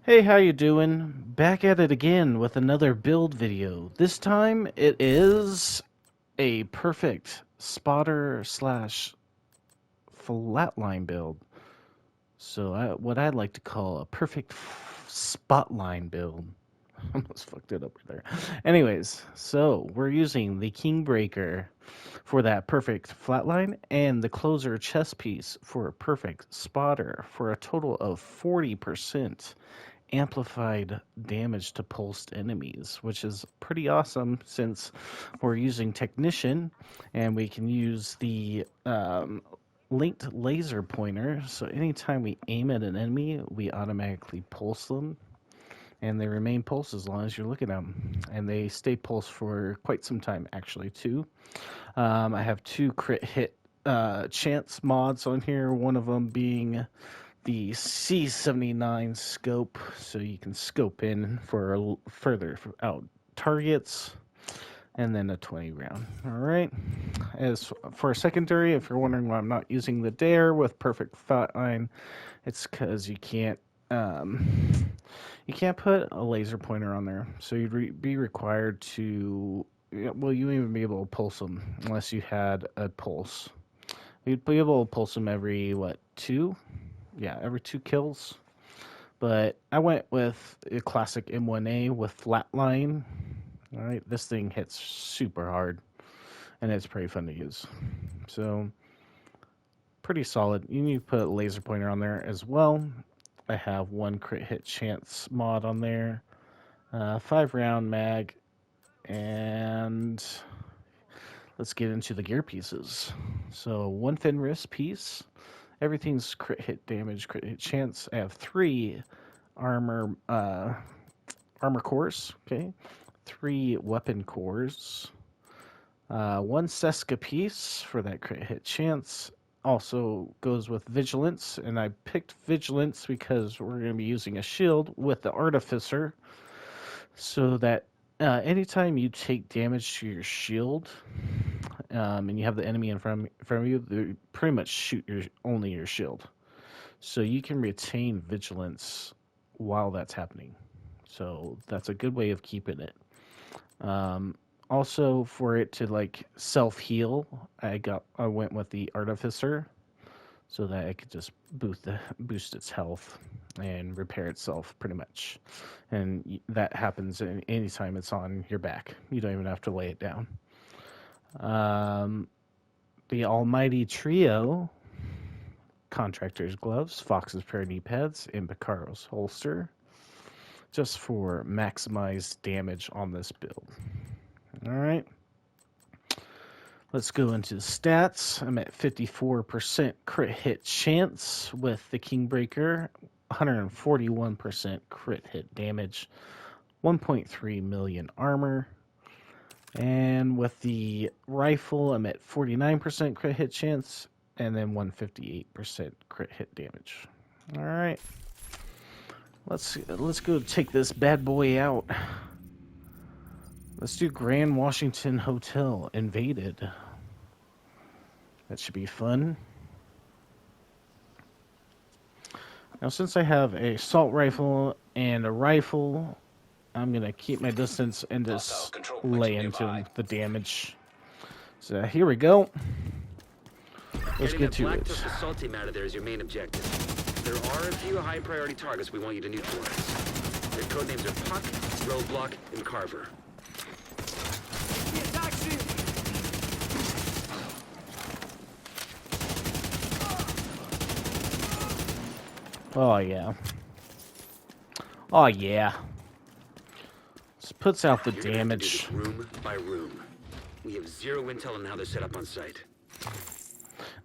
Hey, how you doing? Back at it again with another build video. This time it is a perfect spotter slash flatline build. So what I'd like to call a perfect spotline build. Almost fucked it up there. Anyways, so we're using the Kingbreaker for that perfect flatline and the closer chest piece for a perfect spotter for a total of 40% amplified damage to pulsed enemies, which is pretty awesome since we're using Technician and we can use the linked laser pointer. So anytime we aim at an enemy, we automatically pulse them and they remain pulse as long as you're looking at them. And they stay pulse for quite some time, actually, too. I have two crit hit chance mods on here, one of them being the C79 scope, so you can scope in for further out targets, and then a 20 round. All right. As for a secondary, if you're wondering why I'm not using the Dare with perfect flatline, it's because you can't put a laser pointer on there, so you'd be required to. Well, you wouldn't even be able to pulse them unless you had a pulse. You'd be able to pulse them every two? Yeah, every 2 kills. But I went with a classic M1A with Flatline. All right, this thing hits super hard, and it's pretty fun to use. So, pretty solid. You need to put a laser pointer on there as well. I have one crit hit chance mod on there, 5 round mag, and let's get into the gear pieces. So, one Fenris piece. Everything's crit hit damage, crit hit chance. I have 3 armor cores, okay? 3 weapon cores. 1 Seska piece for that crit hit chance. Also goes with Vigilance, and I picked Vigilance because we're going to be using a shield with the Artificer, so that anytime you take damage to your shield, and you have the enemy in front of you, they pretty much shoot only your shield. So you can retain Vigilance while that's happening. So that's a good way of keeping it. Also, for it to self heal, I went with the Artificer, so that it could just boost its health and repair itself pretty much. And that happens anytime it's on your back. You don't even have to lay it down. The Almighty Trio, Contractor's Gloves, Fox's pair of knee pads, and Picaro's holster, just for maximized damage on this build. All right. Let's go into the stats. I'm at 54% crit hit chance with the Kingbreaker, 141% crit hit damage, 1.3 million armor. And with the rifle, I'm at 49% crit hit chance, and then 158% crit hit damage. All right. Let's go take this bad boy out. Let's do Grand Washington Hotel Invaded. That should be fun. Now, since I have a assault rifle and a rifle, I'm going to keep my distance and just lay into the damage. So here we go. Let's get to it. The assault team out of there is your main objective. There are a few high priority targets we want you to neutralize. Their code names are Puck, Roadblock, and Carver. Oh yeah. Oh yeah. This puts out the damage. Room by room. We have 0 intel on how they're set up on site.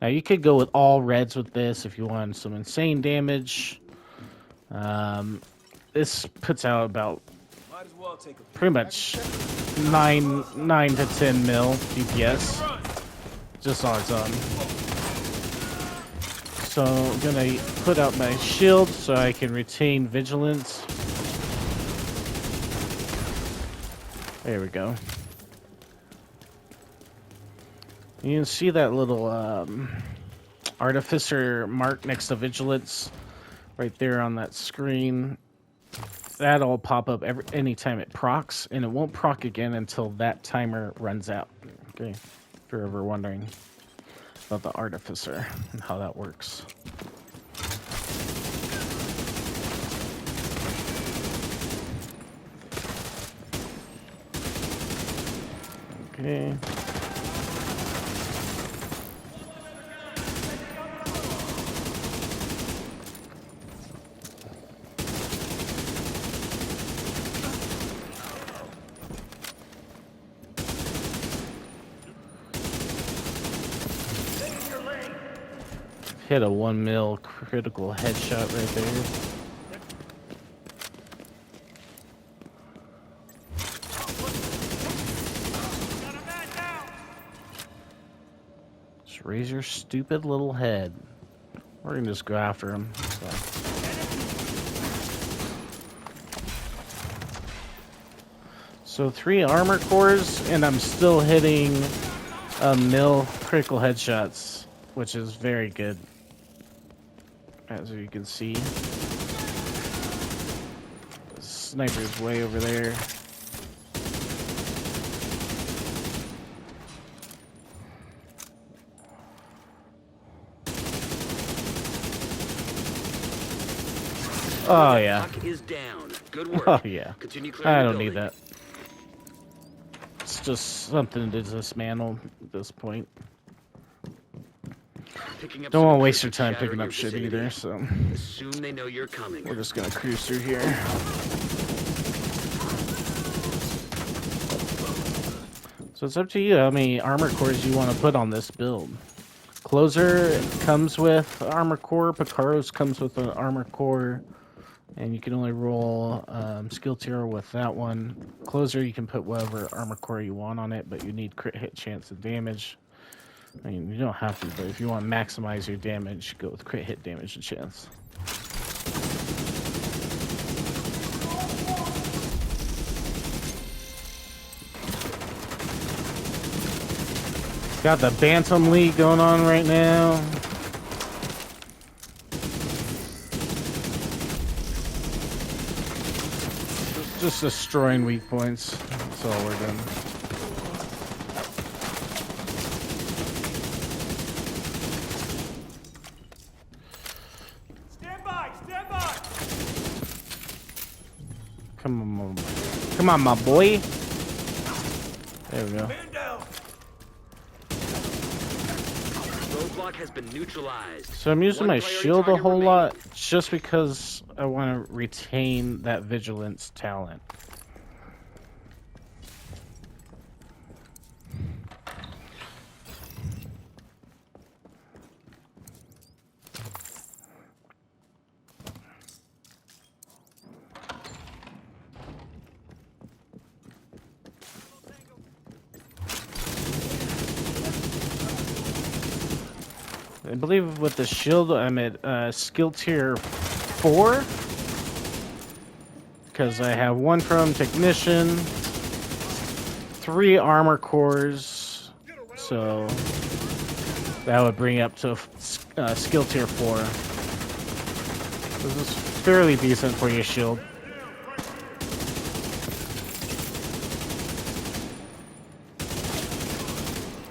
Now you could go with all reds with this if you want some insane damage. This puts out about pretty much 9 to 10 mil DPS just on its own. So I'm gonna put out my shield so I can retain vigilance. There we go. You can see that little Artificer mark next to vigilance right there on that screen. That'll pop up anytime it procs, and it won't proc again until that timer runs out. Okay, if you're ever wondering about the artificer and how that works. Okay. Hit a 1 mil critical headshot right there. Just raise your stupid little head. We're gonna just go after him. So 3 armor cores, and I'm still hitting a mil critical headshots, which is very good. As you can see, the sniper's way over there. Oh yeah. Puck is down. Good work. Oh yeah. Continue clearing I the don't need building. that. It's just something to dismantle at this point. Picking up Don't some want to waste your encrypted time chatter picking in up your shit vicinity. either, so Assume they know you're coming. we're just gonna cruise through here. So it's up to you how many armor cores you want to put on this build. Closer comes with armor core, Picaro's comes with an armor core, and you can only roll skill tier with that one. Closer, you can put whatever armor core you want on it, but you need crit hit chance and damage. I mean, you don't have to, but if you want to maximize your damage, go with crit hit damage and chance. Got the Bantam League going on right now. Just destroying weak points. That's all we're doing. Stand by! Stand by! Come on, my boy. There we go. Man down! Roadblock has been neutralized. So I'm using One my priority shield a target whole remaining. lot just because I want to retain that vigilance talent. I believe with the shield I'm at skill tier 4 because I have 1 from technician, 3 armor cores, so that would bring up to skill tier 4. This is fairly decent for your shield.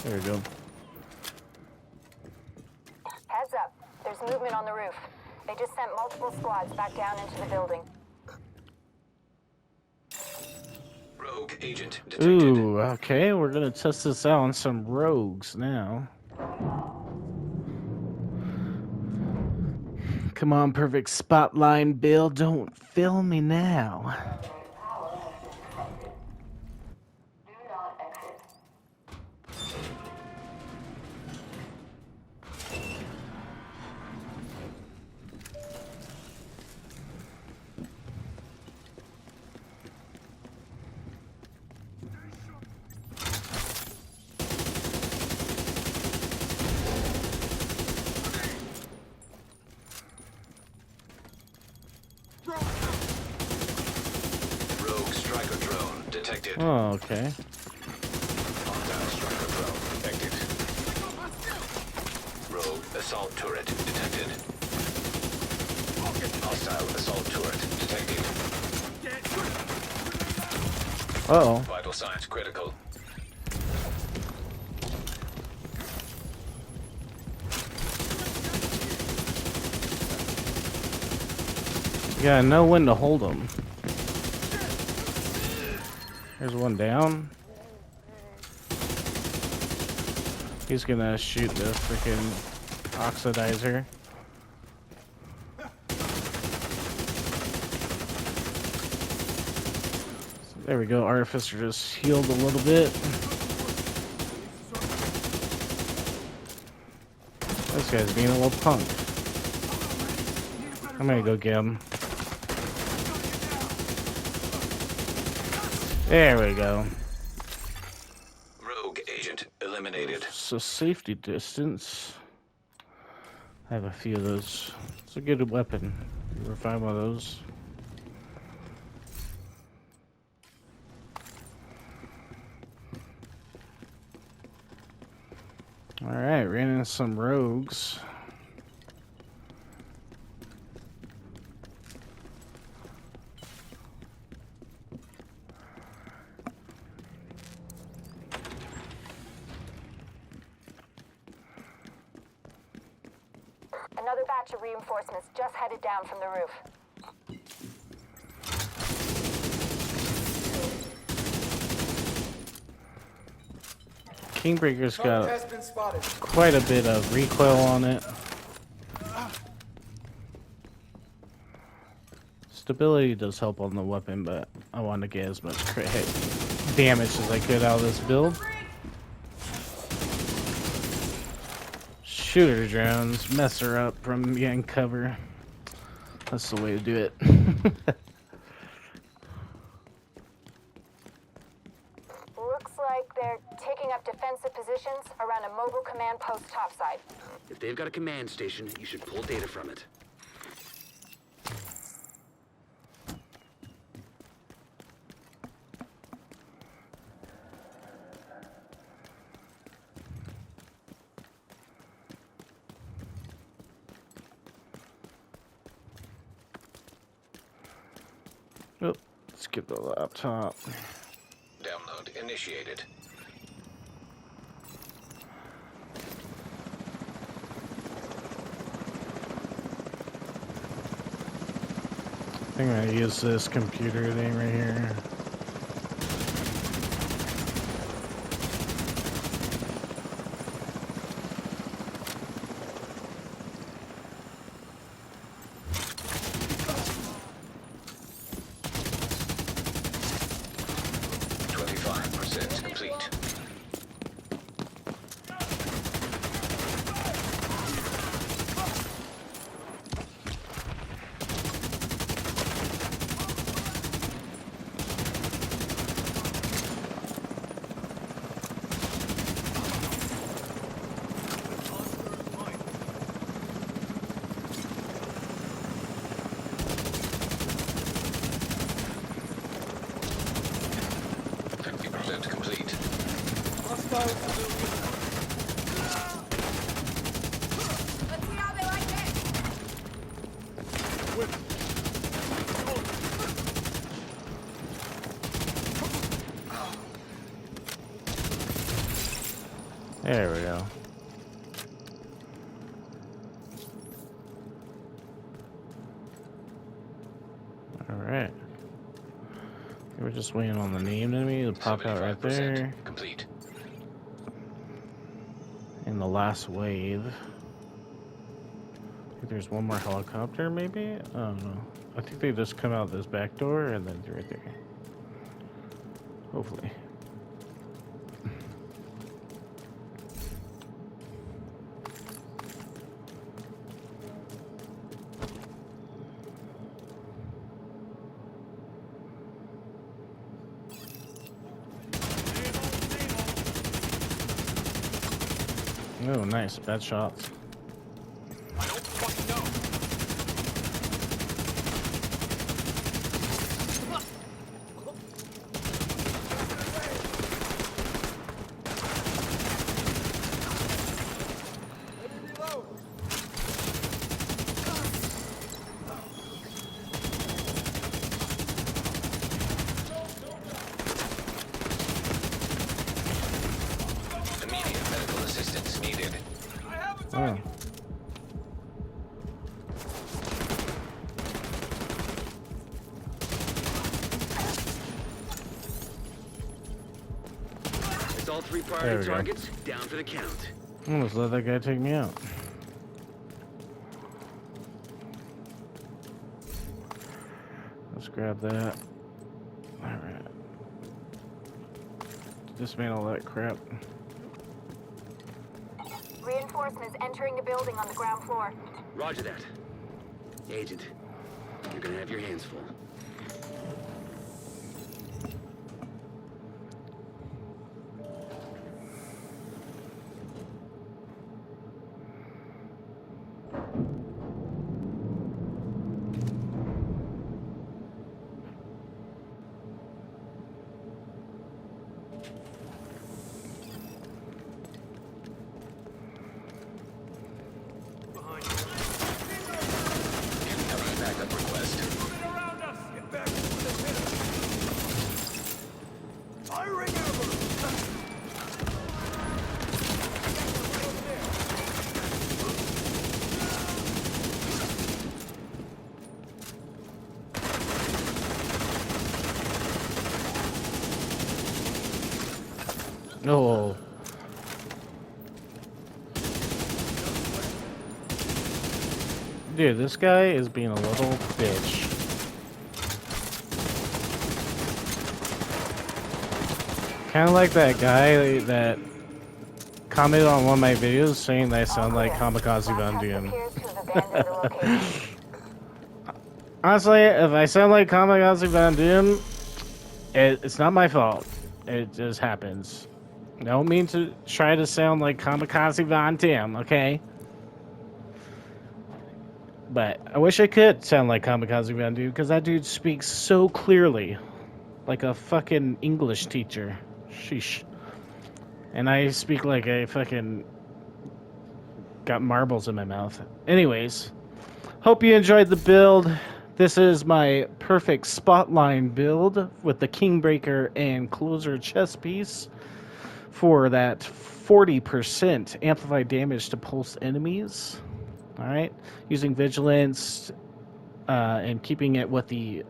There we go. Heads up. There's movement on the roof. They just sent multiple squads back down into the building. Rogue agent detected. Ooh, okay, we're gonna test this out on some rogues now. Come on, perfect spotline, Bill. Don't fill me now. Rogue striker drone detected. Oh, okay. Hostile striker drone detected. Rogue assault turret detected. Hostile assault turret detected. Uh-oh. Vital signs critical. You gotta know when to hold them. There's one down. He's gonna shoot the freaking oxidizer. There we go. Artificer just healed a little bit. This guy's being a little punk. I'm gonna go get him. There we go. Rogue agent eliminated. So safety distance. I have a few of those. It's a good weapon. You ever find one of those? Alright, ran into some rogues. Another batch of reinforcements just headed down from the roof. Kingbreaker's got quite a bit of recoil on it. Stability does help on the weapon, but I want to get as much crit hit damage as I could out of this build. Shooter drones mess her up from getting cover. That's the way to do it. Looks like they're taking up defensive positions around a mobile command post topside. If they've got a command station, you should pull data from it. Oh, skip the laptop. Download initiated. I think I'm gonna use this computer thing right here. Complete. Complete. Let's see how they like There we go. Alright. We're just waiting on the named enemy to pop out right there. Complete. In the last wave. I think there's one more helicopter, maybe? I don't know. I think they just come out this back door and then through right there. Hopefully. Oh, nice. Bad shots. I don't fucking know. All 3 There priority we go. targets down for the count. Almost let that guy take me out. Let's grab that. Alright. Dismantle that crap. Reinforcements entering the building on the ground floor. Roger that. Agent, you're gonna have your hands full. Behind you. Incoming backup request. Moving around us. Get back into the pit. Firing ever. Oh. Dude, this guy is being a little bitch. Kind of like that guy that commented on one of my videos saying that I sound like Kamikaze Von Doom. Appears to have abandoned the location. Honestly, if I sound like Kamikaze Von Doom, it's not my fault. It just happens. I don't mean to try to sound like Kamikaze Von Doom, okay? But I wish I could sound like Kamikaze Van Doom, because that dude speaks so clearly. Like a fucking English teacher. Sheesh. And I speak like I fucking got marbles in my mouth. Anyways, hope you enjoyed the build. This is my perfect spotline build with the Kingbreaker and Closer chest piece for that 40% amplified damage to pulse enemies. Alright, using Vigilance and keeping it with the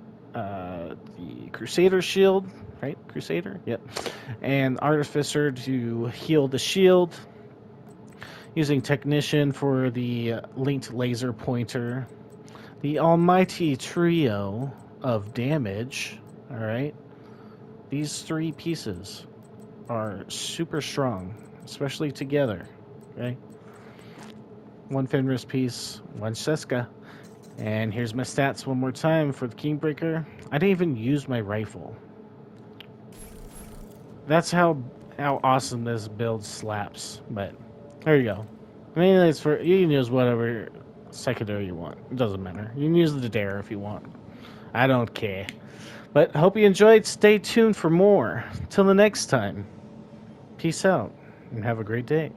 Crusader shield, right? Crusader? Yep. And Artificer to heal the shield. Using Technician for the linked laser pointer. The almighty trio of damage, alright? These 3 pieces are super strong, especially together, okay? 1 Fenris piece, 1 Seska. And here's my stats one more time for the Kingbreaker. I didn't even use my rifle. That's how awesome this build slaps. But there you go. I mean, it's for, you can use whatever secondary you want. It doesn't matter. You can use the dare if you want. I don't care. But hope you enjoyed. Stay tuned for more. Till the next time. Peace out and have a great day.